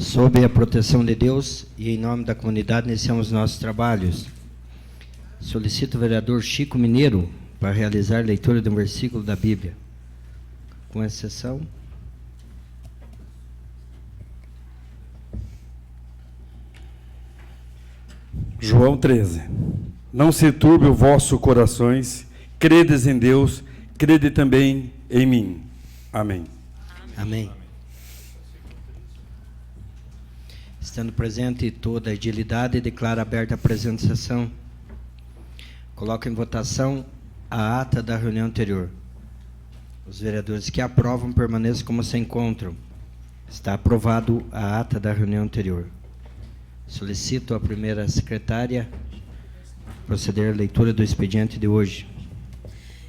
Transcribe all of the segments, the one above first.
Sob a proteção de Deus e em nome da comunidade, iniciamos nossos trabalhos. Solicito o vereador Chico Mineiro para realizar a leitura de um versículo da Bíblia. Com exceção. João 13. Não se turbe o vosso corações, credes em Deus, crede também em mim. Amém. Amém. Estando presente toda a agilidade, declaro aberta a presente sessão. Coloco em votação a ata da reunião anterior. Os vereadores que aprovam permaneçam como se encontram. Está aprovado a ata da reunião anterior. Solicito a primeira secretária proceder à leitura do expediente de hoje.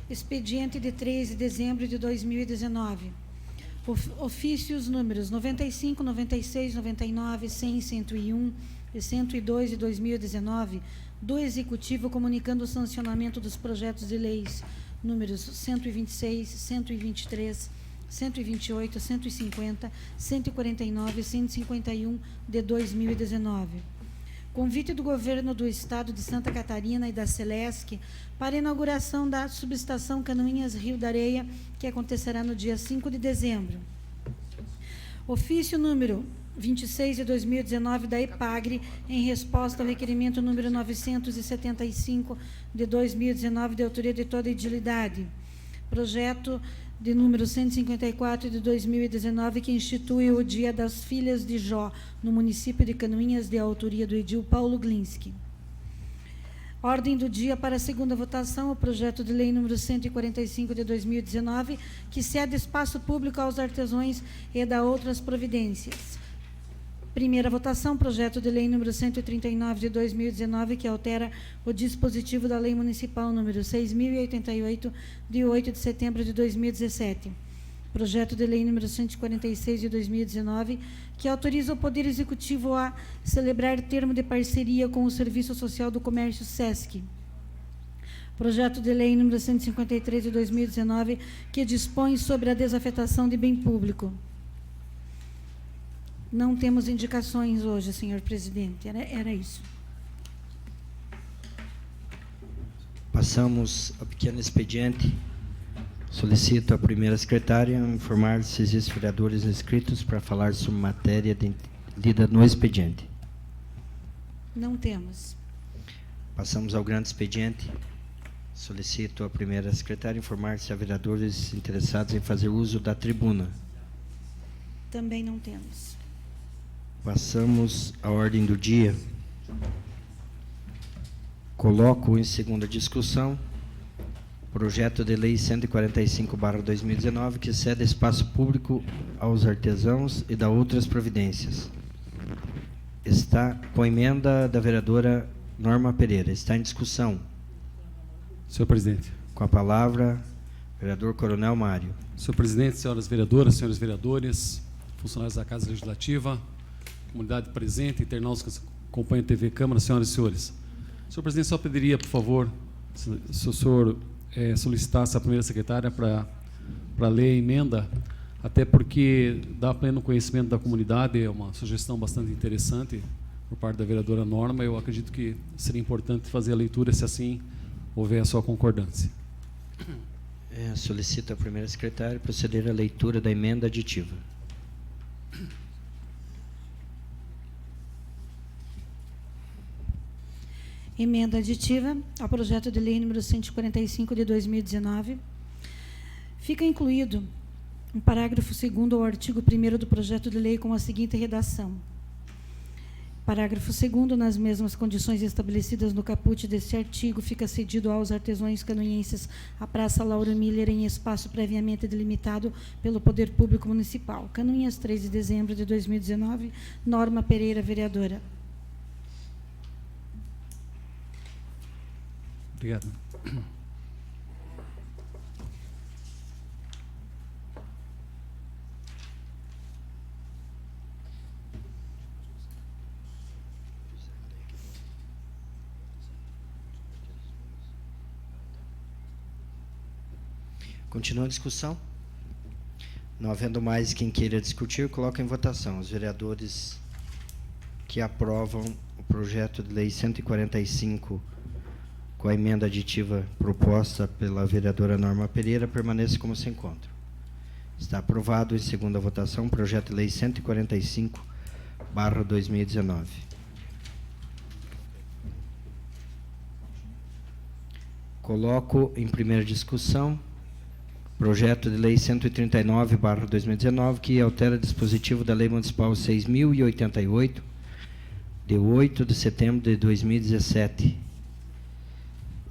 Expediente de 3 de dezembro de 2019. Ofícios números 95, 96, 99, 100, 101 e 102 de 2019, do Executivo comunicando o sancionamento dos projetos de leis números 126, 123, 128, 150, 149 e 151 de 2019. Convite do Governo do Estado de Santa Catarina e da Celesc para a inauguração da subestação Canoinhas Rio da Areia, que acontecerá no dia 5 de dezembro. Ofício número 26 de 2019 da EPAGRE, em resposta ao requerimento número 975 de 2019, de autoria de toda a edilidade. Projeto de número 154 de 2019, que institui o Dia das Filhas de Jó, no município de Canoinhas, de autoria do edil Paulo Glinski. Ordem do dia para a segunda votação, o projeto de lei número 145 de 2019, que cede espaço público aos artesãos e dá outras providências. Primeira votação, projeto de lei número 139 de 2019, que altera o dispositivo da lei municipal número 6.088, de 8 de setembro de 2017. Projeto de lei número 146 de 2019, que autoriza o Poder Executivo a celebrar termo de parceria com o Serviço Social do Comércio SESC. Projeto de lei número 153 de 2019, que dispõe sobre a desafetação de bem público. Não temos indicações hoje, senhor presidente. Era isso. Passamos ao pequeno expediente. Solicito a primeira secretária informar se existem vereadores inscritos para falar sobre matéria lida no expediente. Não temos. Passamos ao grande expediente. Solicito a primeira secretária informar se há vereadores interessados em fazer uso da tribuna. Também não temos. Passamos à ordem do dia. Coloco em segunda discussão projeto de lei 145/2019, que cede espaço público aos artesãos e dá outras providências. Está com emenda da vereadora Norma Pereira. Está em discussão. Senhor presidente. Com a palavra, vereador Coronel Mário. Senhor presidente, senhoras vereadoras, senhores vereadores, funcionários da Casa Legislativa, comunidade presente, internautas que acompanham a TV Câmara, senhoras e senhores. Senhor presidente, só pediria, por favor, se o senhor solicitasse a primeira secretária para ler a emenda, até porque dá pleno conhecimento da comunidade, é uma sugestão bastante interessante por parte da vereadora Norma. Eu acredito que seria importante fazer a leitura, se assim houver a sua concordância. Solicito a primeira secretária proceder à leitura da emenda aditiva. Emenda aditiva ao projeto de lei número 145 de 2019. Fica incluído um parágrafo 2º ao artigo 1º do projeto de lei com a seguinte redação. Parágrafo 2º, nas mesmas condições estabelecidas no caput deste artigo, fica cedido aos artesãos canoinhenses a Praça Lauro Miller em espaço previamente delimitado pelo Poder Público Municipal. Canoinhas, 3 de dezembro de 2019, Norma Pereira, vereadora. Obrigado. Continua a discussão? Não havendo mais quem queira discutir, coloco em votação. Os vereadores que aprovam o projeto de lei 145 com a emenda aditiva proposta pela vereadora Norma Pereira permaneça como se encontra. Está aprovado em segunda votação o projeto de lei 145/2019. Coloco em primeira discussão projeto de lei 139/2019, que altera dispositivo da Lei Municipal 6.088, de 8 de setembro de 2017.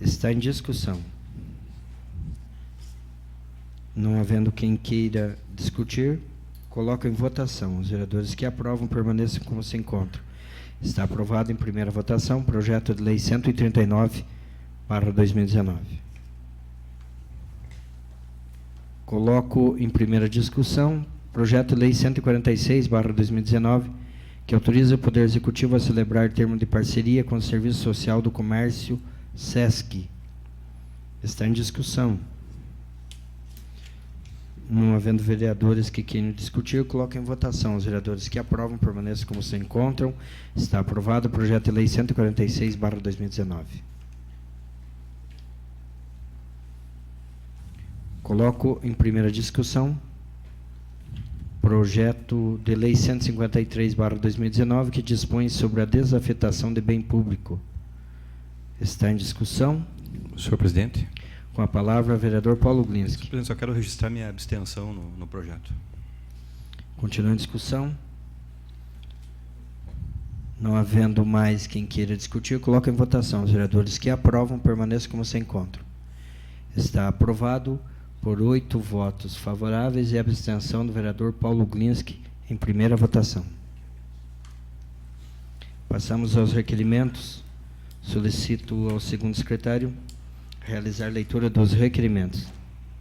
Está em discussão. Não havendo quem queira discutir, coloco em votação. Os vereadores que aprovam permaneçam como se encontram. Está aprovado em primeira votação projeto de lei 139/2019. Coloco em primeira discussão projeto de lei 146/2019, que autoriza o Poder Executivo a celebrar termo de parceria com o Serviço Social do Comércio, SESC. Está em discussão. Não havendo vereadores que queiram discutir, coloco em votação. Os vereadores que aprovam permaneçam como se encontram. Está aprovado o projeto de lei 146/2019. Coloco em primeira discussão projeto de lei 153/2019, que dispõe sobre a desafetação de bem público. Está em discussão. Senhor presidente. Com a palavra, o vereador Paulo Senhor Glinski. presidente, só quero registrar minha abstenção no projeto. Continua em discussão. Não havendo mais quem queira discutir, coloco em votação. Os vereadores que aprovam permaneçam como se encontram. Está aprovado por 8 votos favoráveis e abstenção do vereador Paulo Glinski em primeira votação. Passamos aos requerimentos. Solicito ao segundo secretário realizar leitura dos requerimentos.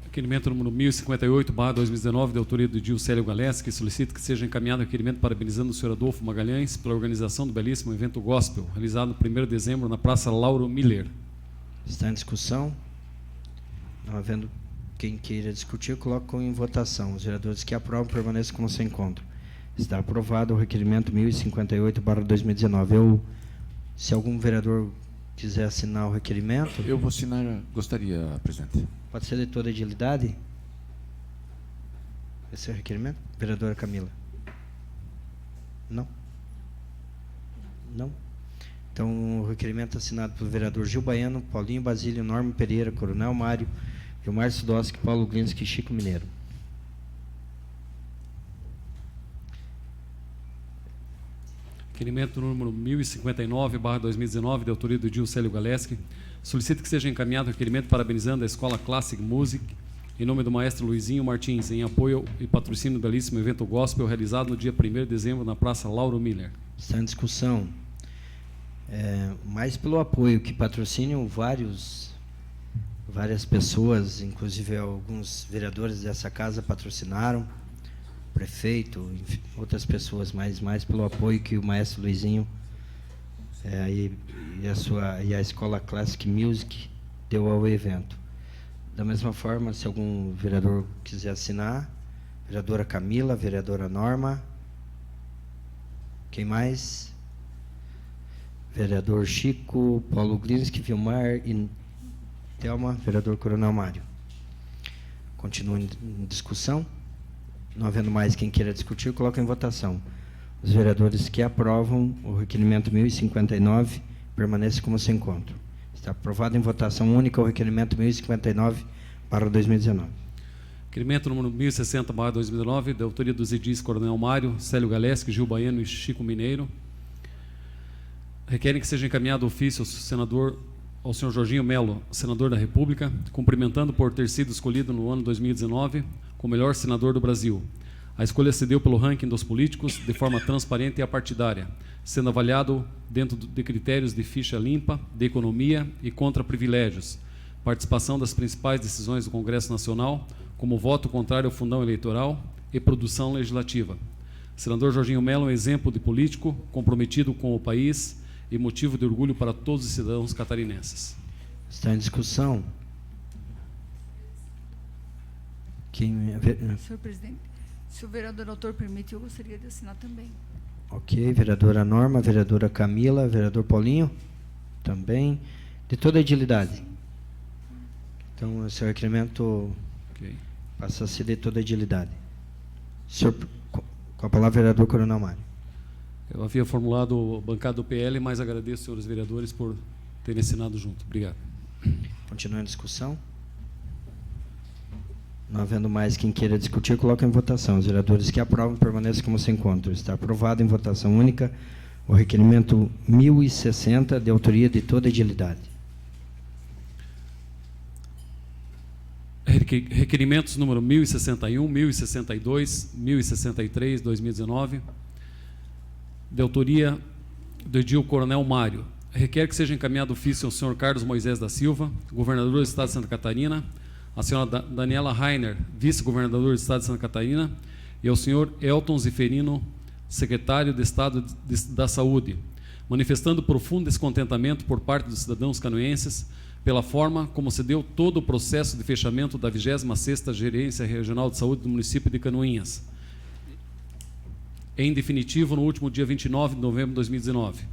Requerimento número 1058/2019, de autoria do Edil Célio Galés, que solicita que seja encaminhado requerimento parabenizando o senhor Adolfo Magalhães pela organização do belíssimo evento gospel, realizado no 1º de dezembro na Praça Lauro Miller. Está em discussão. Não havendo quem queira discutir, coloco em votação. Os vereadores que aprovam permaneçam como se encontram. Está aprovado o requerimento 1058/2019. Se algum vereador quiser assinar o requerimento... Eu vou assinar, gostaria, presidente. Pode ser de toda a agilidade? Esse é o requerimento? Vereadora Camila? Não? Não? Então, o requerimento assinado pelo vereador Gil Baiano, Paulinho Basílio, Norma Pereira, Coronel Mário, Gilmar Sudoski, Paulo Glinski e Chico Mineiro. Requerimento número 1059/2019, de autoria do Edil Célio Galeski, solicita que seja encaminhado requerimento parabenizando a Escola Classic Music, em nome do maestro Luizinho Martins, em apoio e patrocínio do belíssimo evento gospel realizado no dia 1º de dezembro na Praça Lauro Miller. Está em discussão. Mais pelo apoio que patrocínio várias pessoas, inclusive alguns vereadores dessa casa patrocinaram, prefeito, enfim, outras pessoas, mas mais pelo apoio que o maestro Luizinho e a Escola Classic Music deu ao evento. Da mesma forma, se algum vereador quiser assinar, vereadora Camila, vereadora Norma, quem mais? Vereador Chico, Paulo Glinski, Vilmar e Thelma, vereador Coronel Mário. Continua em discussão. Não havendo mais quem queira discutir, coloca em votação. Os vereadores que aprovam o requerimento 1059 permanecem como se encontram. Está aprovado em votação única o requerimento 1059/2019. Requerimento número 1060/2019, de autoria dos edis Coronel Mário, Célio Galeski, Gil Baiano e Chico Mineiro. Requerem que seja encaminhado ofício ao senhor Jorginho Melo, senador da República, cumprimentando por ter sido escolhido no ano 2019 como melhor senador do Brasil. A escolha se deu pelo ranking dos políticos de forma transparente e apartidária, sendo avaliado dentro de critérios de ficha limpa, de economia e contra privilégios, participação das principais decisões do Congresso Nacional, como voto contrário ao fundão eleitoral e produção legislativa. Senador Jorginho Melo é um exemplo de político comprometido com o país e motivo de orgulho para todos os cidadãos catarinenses. Está em discussão. Senhor presidente, se o vereador autor permite, eu gostaria de assinar também. Ok, vereadora Norma, vereadora Camila, vereador Paulinho, também. De toda a edilidade. Então, esse requerimento Ok. passa a ser de toda a edilidade. Senhor, com a palavra, vereador Coronel Mário. Eu havia formulado bancada do PL, mas agradeço, senhores vereadores, por terem assinado junto. Obrigado. Continuando a discussão. Não havendo mais quem queira discutir, coloco em votação. Os vereadores que aprovam permaneçam como se encontram. Está aprovado em votação única o requerimento 1060, de autoria de toda a edilidade. Requerimentos número 1061, 1062, 1063, 2019, de autoria do edil Coronel Mário. Requer que seja encaminhado ofício ao senhor Carlos Moisés da Silva, governador do Estado de Santa Catarina, a senhora Daniela Rainer, vice-governador do Estado de Santa Catarina, e ao senhor Elton Ziferino, secretário de Estado da Saúde, manifestando profundo descontentamento por parte dos cidadãos canoenses pela forma como se deu todo o processo de fechamento da 26ª Gerência Regional de Saúde do município de Canoinhas, em definitivo no último dia 29 de novembro de 2019.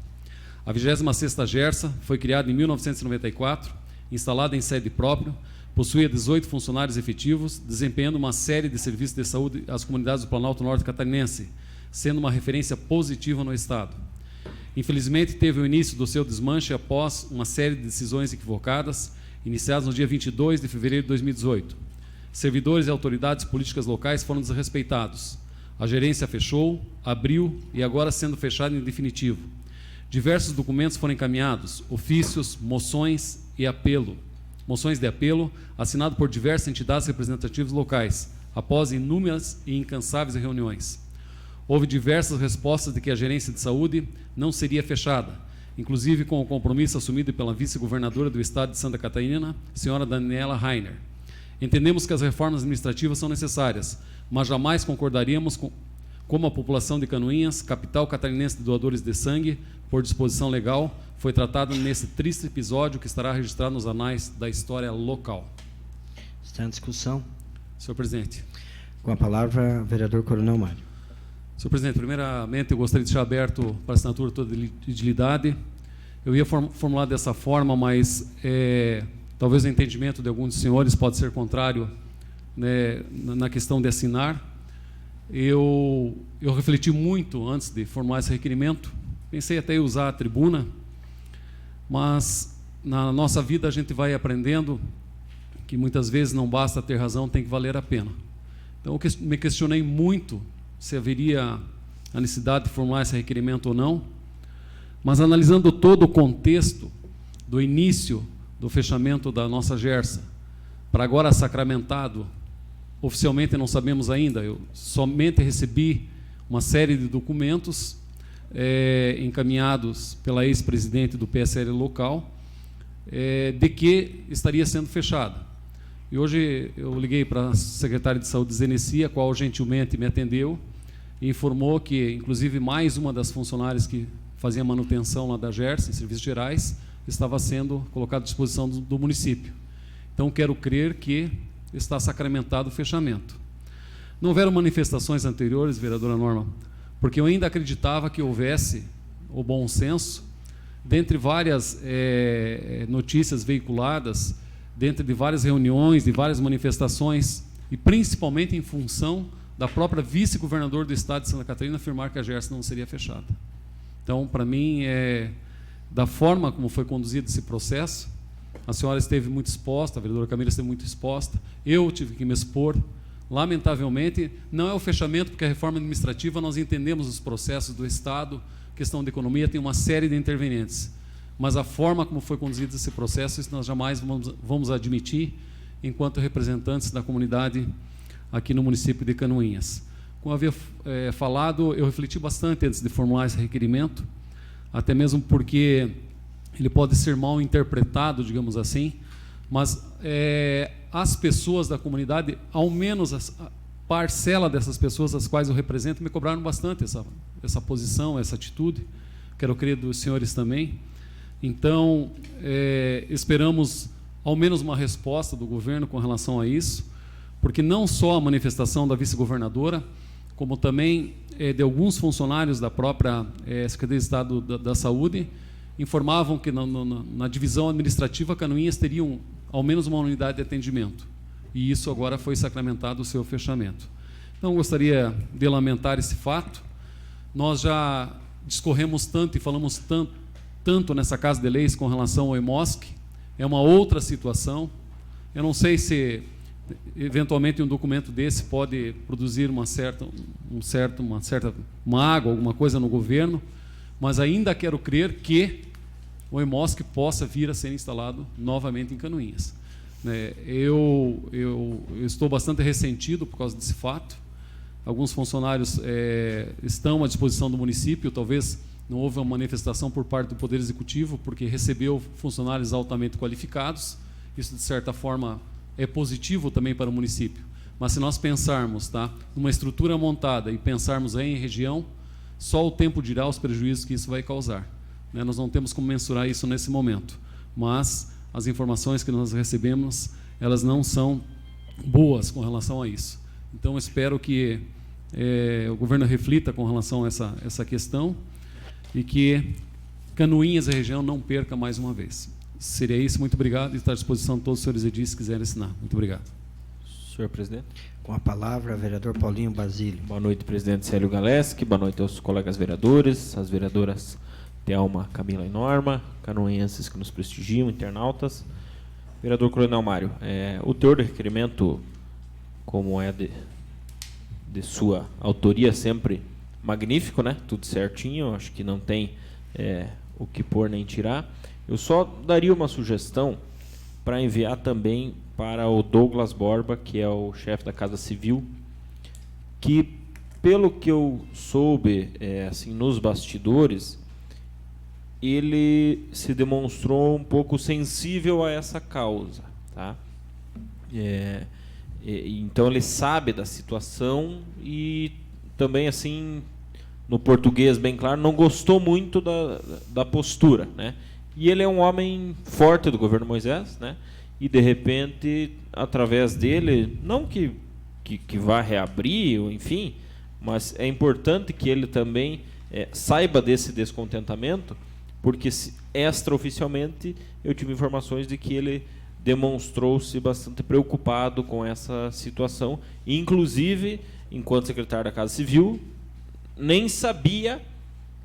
A 26ª Gersa foi criada em 1994, instalada em sede própria, possuía 18 funcionários efetivos, desempenhando uma série de serviços de saúde às comunidades do Planalto Norte Catarinense, sendo uma referência positiva no Estado. Infelizmente, teve o início do seu desmanche após uma série de decisões equivocadas, iniciadas no dia 22 de fevereiro de 2018. Servidores e autoridades políticas locais foram desrespeitados. A gerência fechou, abriu e agora sendo fechada em definitivo. Diversos documentos foram encaminhados, ofícios, moções de apelo, assinado por diversas entidades representativas locais, após inúmeras e incansáveis reuniões. Houve diversas respostas de que a gerência de saúde não seria fechada, inclusive com o compromisso assumido pela vice-governadora do Estado de Santa Catarina, senhora Daniela Rainer. Entendemos que as reformas administrativas são necessárias, mas jamais concordaríamos com como a população de Canoinhas, capital catarinense de doadores de sangue, por disposição legal, foi tratada nesse triste episódio que estará registrado nos anais da história local. Está em discussão. Senhor presidente. Com a palavra, vereador Coronel Mário. Senhor presidente, primeiramente eu gostaria de deixar aberto para assinatura toda a edilidade. Eu ia formular dessa forma, mas talvez o entendimento de alguns dos senhores pode ser contrário, né, na questão de assinar. Eu refleti muito antes de formular esse requerimento, pensei até em usar a tribuna, mas na nossa vida a gente vai aprendendo que muitas vezes não basta ter razão, tem que valer a pena. Então eu me questionei muito se haveria a necessidade de formular esse requerimento ou não, mas analisando todo o contexto do início do fechamento da nossa Gersa, para agora sacramentado, oficialmente não sabemos ainda, eu somente recebi uma série de documentos encaminhados pela ex-presidente do PSL local, de que estaria sendo fechada. E hoje eu liguei para a secretária de Saúde, Zeneci, a qual gentilmente me atendeu e informou que, inclusive, mais uma das funcionárias que fazia manutenção lá da Gersa, em serviços gerais, estava sendo colocada à disposição do município. Então, quero crer que está sacramentado o fechamento. Não houveram manifestações anteriores, vereadora Norma, porque eu ainda acreditava que houvesse o bom senso, dentre várias notícias veiculadas, dentro de várias reuniões, de várias manifestações, e principalmente em função da própria vice-governadora do Estado de Santa Catarina afirmar que a Gersa não seria fechada. Então, para mim, da forma como foi conduzido esse processo, a senhora esteve muito exposta, a vereadora Camila esteve muito exposta, eu tive que me expor. Lamentavelmente, não é o fechamento, porque a reforma administrativa, nós entendemos os processos do Estado, questão de economia, tem uma série de intervenientes. Mas a forma como foi conduzido esse processo, isso nós jamais vamos admitir, enquanto representantes da comunidade aqui no município de Canoinhas. Como eu havia falado, eu refleti bastante antes de formular esse requerimento, até mesmo porque ele pode ser mal interpretado, digamos assim, mas as pessoas da comunidade, ao menos a parcela dessas pessoas as quais eu represento, me cobraram bastante essa posição, essa atitude, quero crer dos senhores também. Então, esperamos ao menos uma resposta do governo com relação a isso, porque não só a manifestação da vice-governadora, como também de alguns funcionários da própria Secretaria de Estado da Saúde, informavam que na divisão administrativa Canoinhas teriam ao menos uma unidade de atendimento. E isso agora foi sacramentado o seu fechamento. Então, gostaria de lamentar esse fato. Nós já discorremos tanto e falamos tanto nessa Casa de Leis com relação ao EMOSC. É uma outra situação. Eu não sei se, eventualmente, um documento desse pode produzir uma água, alguma coisa no governo, mas ainda quero crer que o EMOSC possa vir a ser instalado novamente em Canoinhas. Eu estou bastante ressentido por causa desse fato. Alguns funcionários estão à disposição do município, talvez não houve uma manifestação por parte do Poder Executivo, porque recebeu funcionários altamente qualificados. Isso, de certa forma, é positivo também para o município. Mas se nós pensarmos, numa estrutura montada e pensarmos aí em região, só o tempo dirá os prejuízos que isso vai causar. Nós não temos como mensurar isso nesse momento, mas as informações que nós recebemos, elas não são boas com relação a isso. Então, espero que o governo reflita com relação a essa questão e que Canoinhas e a região não perca mais uma vez. Seria isso, muito obrigado, e está à disposição de todos os senhores edis que quiserem assinar. Muito obrigado. Senhor presidente. Com a palavra, vereador Paulinho Basílio. Boa noite, presidente Célio Galeski. Boa noite aos colegas vereadores, as vereadoras Thelma, Camila e Norma, canoenses que nos prestigiam, internautas. Vereador Coronel Mário, o teor do requerimento, como é de sua autoria, sempre magnífico, né? Tudo certinho, acho que não tem o que pôr nem tirar. Eu só daria uma sugestão para enviar também para o Douglas Borba, que é o chefe da Casa Civil, que, pelo que eu soube assim, nos bastidores, ele se demonstrou um pouco sensível a essa causa, tá? Então ele sabe da situação e também, assim, no português bem claro, não gostou muito da postura, né? E ele é um homem forte do governo Moisés, né? E de repente, através dele, não que vá reabrir, ou enfim, mas é importante que ele também saiba desse descontentamento, porque extraoficialmente eu tive informações de que ele demonstrou-se bastante preocupado com essa situação, inclusive, enquanto secretário da Casa Civil, nem sabia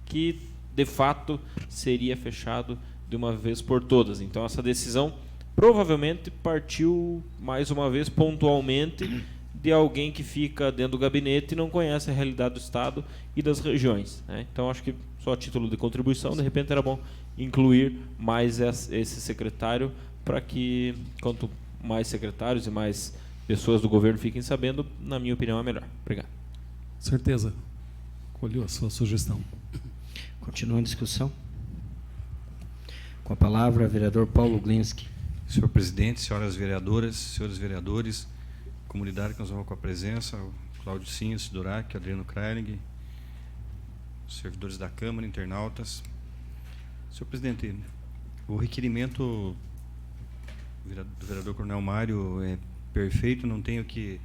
que, de fato, seria fechado de uma vez por todas. Então, essa decisão provavelmente partiu, mais uma vez, pontualmente, de alguém que fica dentro do gabinete e não conhece a realidade do Estado e das regiões, né? Então, acho que só a título de contribuição, de repente era bom incluir mais esse secretário, para que, quanto mais secretários e mais pessoas do governo fiquem sabendo, na minha opinião, é melhor. Obrigado. Certeza. Colheu a sua sugestão. Continua a discussão. Com a palavra, vereador Paulo Glinski. Senhor presidente, senhoras vereadoras, senhores vereadores, comunidade que nos honra com a presença, o Cláudio Sinho, Sidorak, Adriano Kreiling, servidores da Câmara, internautas. Senhor presidente, o requerimento do vereador Coronel Mário é perfeito, não tenho o que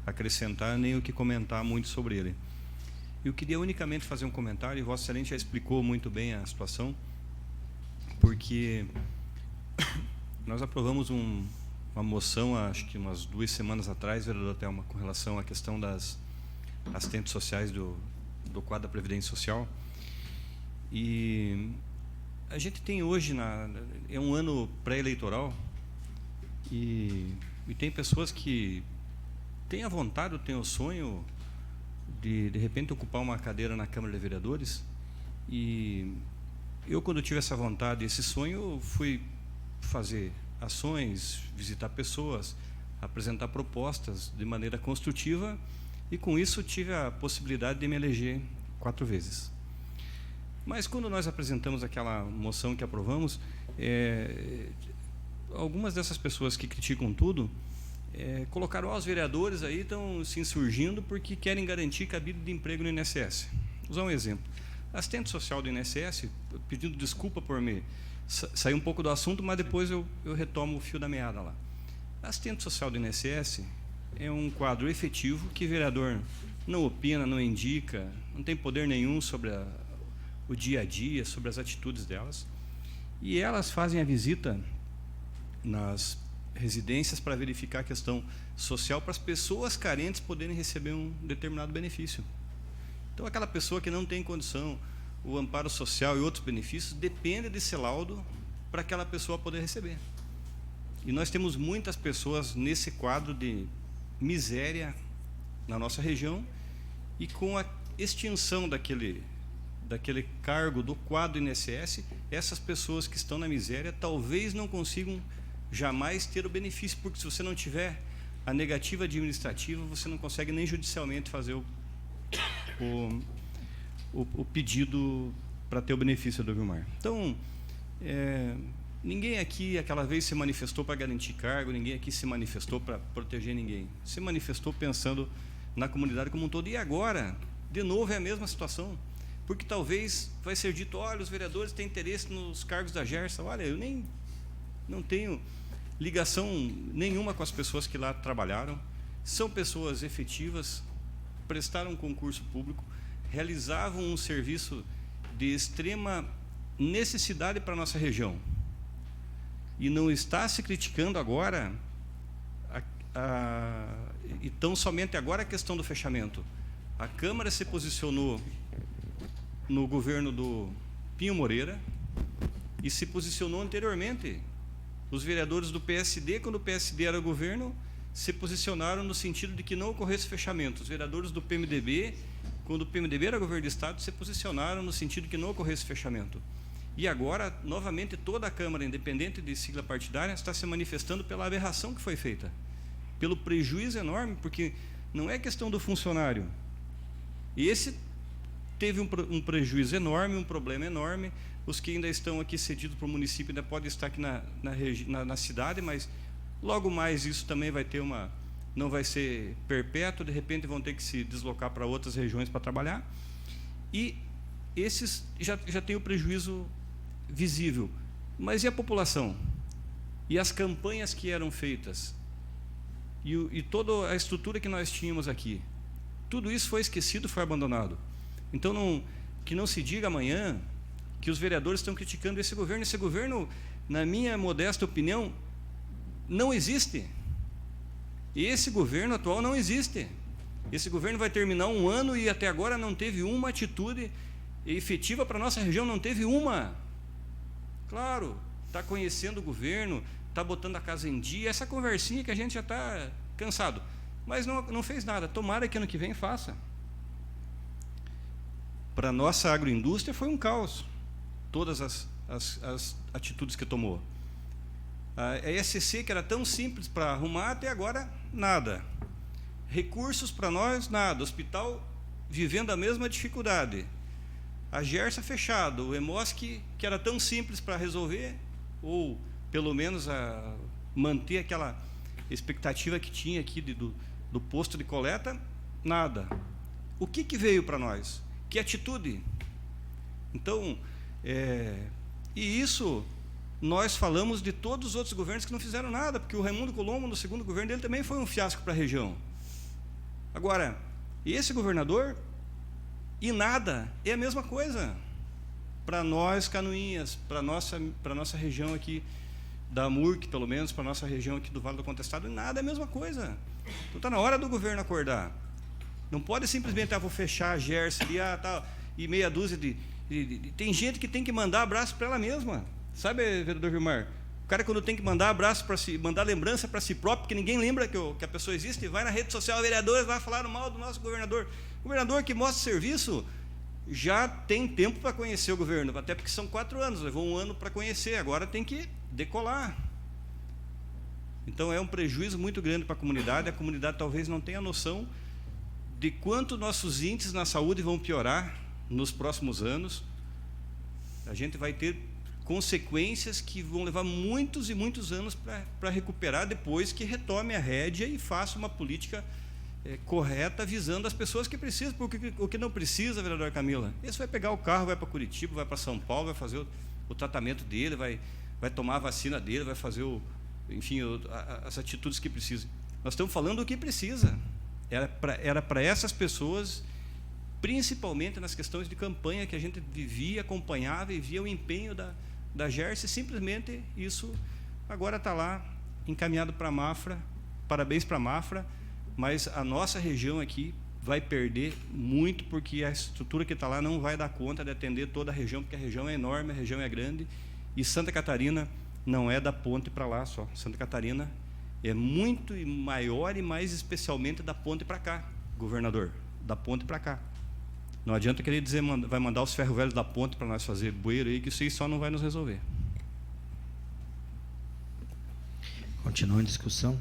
acrescentar nem o que comentar muito sobre ele. Eu queria unicamente fazer um comentário, e Vossa Excelência já explicou muito bem a situação, porque nós aprovamos uma moção, acho que umas 2 semanas atrás, vereador Thelma, com relação à questão das assistentes sociais do quadro da Previdência Social. E a gente tem hoje, é um ano pré-eleitoral, e tem pessoas que têm a vontade, ou têm o sonho de repente, ocupar uma cadeira na Câmara de Vereadores. E eu, quando tive essa vontade, esse sonho, fui fazer ações, visitar pessoas, apresentar propostas de maneira construtiva, e com isso tive a possibilidade de me eleger 4 vezes. Mas quando nós apresentamos aquela moção que aprovamos, algumas dessas pessoas que criticam tudo, colocaram, os vereadores aí estão se insurgindo porque querem garantir cabide de emprego no INSS. Vou usar um exemplo. Assistente social do INSS, pedindo desculpa por me sair um pouco do assunto, mas depois eu retomo o fio da meada lá. Assistente social do INSS é um quadro efetivo que vereador não opina, não indica, não tem poder nenhum sobre o dia a dia, sobre as atitudes delas. E elas fazem a visita nas residências para verificar a questão social, para as pessoas carentes poderem receber um determinado benefício. Então, aquela pessoa que não tem condição, o amparo social e outros benefícios, depende desse laudo para aquela pessoa poder receber. E nós temos muitas pessoas nesse quadro de miséria na nossa região, e com a extinção daquele cargo do quadro INSS, essas pessoas que estão na miséria talvez não consigam jamais ter o benefício, porque se você não tiver a negativa administrativa, você não consegue nem judicialmente fazer o pedido para ter o benefício do Vilmar. Então, ninguém aqui aquela vez se manifestou para garantir cargo, ninguém aqui se manifestou para proteger ninguém. Se manifestou pensando na comunidade como um todo. E agora, de novo, é a mesma situação. Porque talvez vai ser dito, olha, os vereadores têm interesse nos cargos da Gersa. Olha, eu não tenho ligação nenhuma com as pessoas que lá trabalharam. São pessoas efetivas, prestaram um concurso público, realizavam um serviço de extrema necessidade para a nossa região. E não está se criticando agora, e tão somente agora a questão do fechamento. A Câmara se posicionou no governo do Pinho Moreira e se posicionou anteriormente. Os vereadores do PSD, quando o PSD era governo, se posicionaram no sentido de que não ocorresse fechamento. Os vereadores do PMDB, quando o PMDB era governo do Estado, se posicionaram no sentido de que não ocorresse fechamento. E agora, novamente, toda a Câmara, independente de sigla partidária, está se manifestando pela aberração que foi feita, pelo prejuízo enorme, porque não é questão do funcionário. Esse teve um prejuízo enorme, um problema enorme. Os que ainda estão aqui cedidos para o município ainda podem estar aqui na cidade, mas logo mais isso também vai ter não vai ser perpétuo, de repente vão ter que se deslocar para outras regiões para trabalhar. E esses já têm o prejuízo visível. Mas e a população? E as campanhas que eram feitas? E toda a estrutura que nós tínhamos aqui? Tudo isso foi esquecido, foi abandonado. Então, que não se diga amanhã que os vereadores estão criticando esse governo. Esse governo, na minha modesta opinião, não existe. Esse governo atual não existe. Esse governo vai terminar um ano e até agora não teve uma atitude efetiva para a nossa região, não teve uma. Claro, está conhecendo o governo, está botando a casa em dia, essa conversinha que a gente já está cansado, mas não fez nada. Tomara que ano que vem faça. Para a nossa agroindústria foi um caos, todas as atitudes que tomou. A ESC, que era tão simples para arrumar, até agora nada. Recursos para nós, nada. Hospital vivendo a mesma dificuldade. A Gersa fechado, o EMOS que era tão simples para resolver, ou pelo menos manter aquela expectativa que tinha aqui do posto de coleta, nada. O que veio para nós? Que atitude? Então, e isso nós falamos de todos os outros governos que não fizeram nada, porque o Raimundo Colombo, no segundo governo dele, também foi um fiasco para a região. Agora, esse governador, e nada, é a mesma coisa. Para nós, Canoinhas, para a nossa região aqui, da MURC, pelo menos, para a nossa região aqui do Vale do Contestado, nada é a mesma coisa. Então está na hora do governo acordar. Não pode simplesmente, vou fechar a Gersa ali, e meia dúzia tem gente que tem que mandar abraço para ela mesma. Sabe, vereador Vilmar? O cara, quando tem que mandar abraço para si, mandar lembrança para si próprio, porque ninguém lembra que a pessoa existe, vai na rede social, vereadores lá falaram mal do nosso governador. O governador que mostra serviço já tem tempo para conhecer o governo, até porque são 4 anos, levou um ano para conhecer, agora tem que decolar. Então é um prejuízo muito grande para a comunidade talvez não tenha noção de quanto nossos índices na saúde vão piorar nos próximos anos. A gente vai ter consequências que vão levar muitos e muitos anos para recuperar, depois que retome a rédea e faça uma política correta, visando as pessoas que precisam, porque o que não precisa, vereador Camila, esse vai pegar o carro, vai para Curitiba, vai para São Paulo, vai fazer o tratamento dele, vai tomar a vacina dele, vai fazer enfim, as atitudes que precisa. Nós estamos falando do que precisa. Era para essas pessoas, principalmente nas questões de campanha, que a gente vivia, acompanhava e via o empenho da Gerce. Simplesmente isso agora está lá, encaminhado para a Mafra. Parabéns para a Mafra, mas a nossa região aqui vai perder muito, porque a estrutura que está lá não vai dar conta de atender toda a região, porque a região é enorme, a região é grande, e Santa Catarina não é da ponte para lá só. Santa Catarina é muito maior e mais especialmente da ponte para cá, governador, da ponte para cá. Não adianta querer dizer vai mandar os ferro velhos da ponte para nós fazer bueiro aí, que isso aí só não vai nos resolver. Continua em discussão.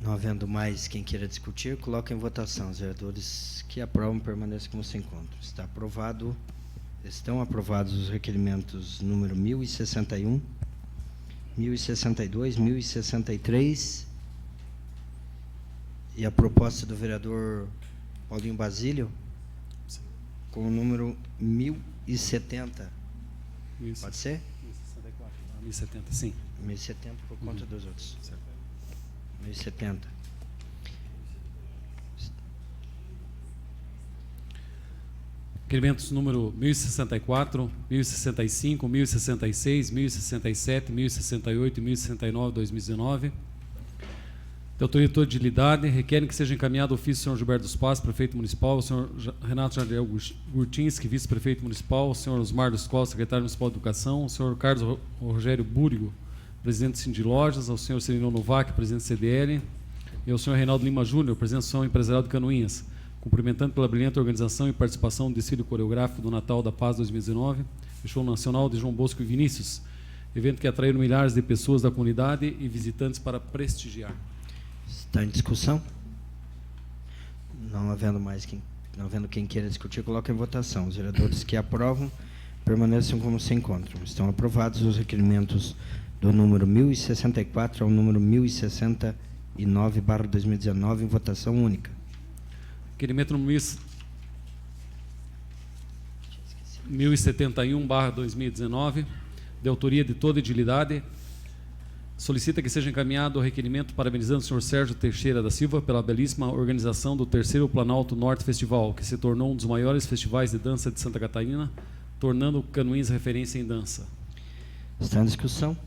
Não havendo mais quem queira discutir, coloca em votação. Os vereadores que aprovam permaneçam como se encontram. Estão aprovados os requerimentos número 1061, 1062, 1063 e a proposta do vereador Paulinho Basílio com o número 1070. Pode ser? 1070, sim. 1070 por conta dos outros. 1070. Requerimentos número 1064, 1065, 1066, 1067, 1068 e 1069, 2019. De autoria de toda utilidade, requerem que seja encaminhado ofício do senhor Gilberto dos Passos, prefeito municipal, o senhor Renato Jardel Gurtinski, vice-prefeito municipal, o senhor Osmar dos Costa, secretário municipal de educação, o senhor Carlos Rogério Búrigo, presidente do Sindicato de Lojas, ao senhor Celino Novac, presidente do CDL, e ao senhor Reinaldo Lima Júnior, presidente da Associação Empresarial de Canoinhas, cumprimentando pela brilhante organização e participação no desfile coreográfico do Natal da Paz 2019, e show nacional de João Bosco e Vinícius, evento que atraiu milhares de pessoas da comunidade e visitantes para prestigiar. Está em discussão? Não havendo quem queira discutir, coloca em votação. Os vereadores que aprovam permaneçam como se encontram. Estão aprovados os requerimentos do número 1064 ao número 1069/2019 em votação única. Requerimento número 1071/2019, de autoria de toda edilidade, solicita que seja encaminhado o requerimento parabenizando o senhor Sérgio Teixeira da Silva pela belíssima organização do terceiro Planalto Norte Festival, que se tornou um dos maiores festivais de dança de Santa Catarina, tornando Canoinhas referência em dança. Está em discussão?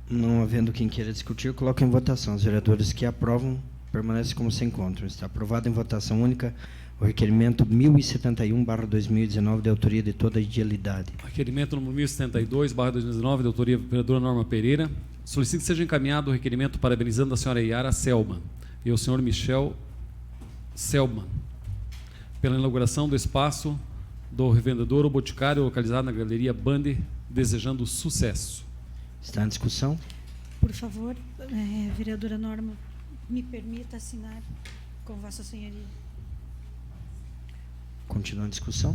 Não havendo quem queira discutir, coloca em votação. Os vereadores que aprovam permanecem como se encontram. Está aprovado em votação única o requerimento 1071/2019, de autoria de toda a edilidade. Requerimento número 1072/2019, de autoria da vereadora Norma Pereira, solicita que seja encaminhado o requerimento parabenizando a senhora Yara Selman e o senhor Michel Selman pela inauguração do espaço do revendedor ou boticário localizado na Galeria Bande, desejando sucesso. Está em discussão? Por favor, vereadora Norma, me permita assinar com Vossa Senhoria. Continua em discussão?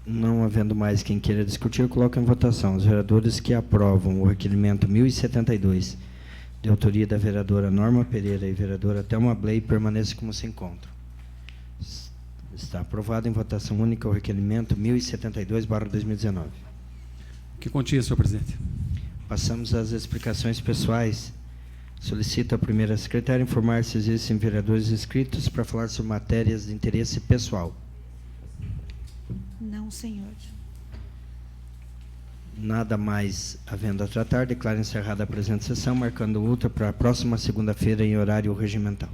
Não havendo mais quem queira discutir, coloca em votação. Os vereadores que aprovam o requerimento 1072, de autoria da vereadora Norma Pereira e vereadora Thelma Bley, permaneçam como se encontram. Está aprovado em votação única o requerimento 1072/2019. Que continha, senhor presidente. Passamos às explicações pessoais. Solicito à primeira secretária informar se existem vereadores inscritos para falar sobre matérias de interesse pessoal. Não, senhor. Nada mais havendo a tratar, declaro encerrada a presente sessão, marcando outra para a próxima segunda-feira em horário regimental.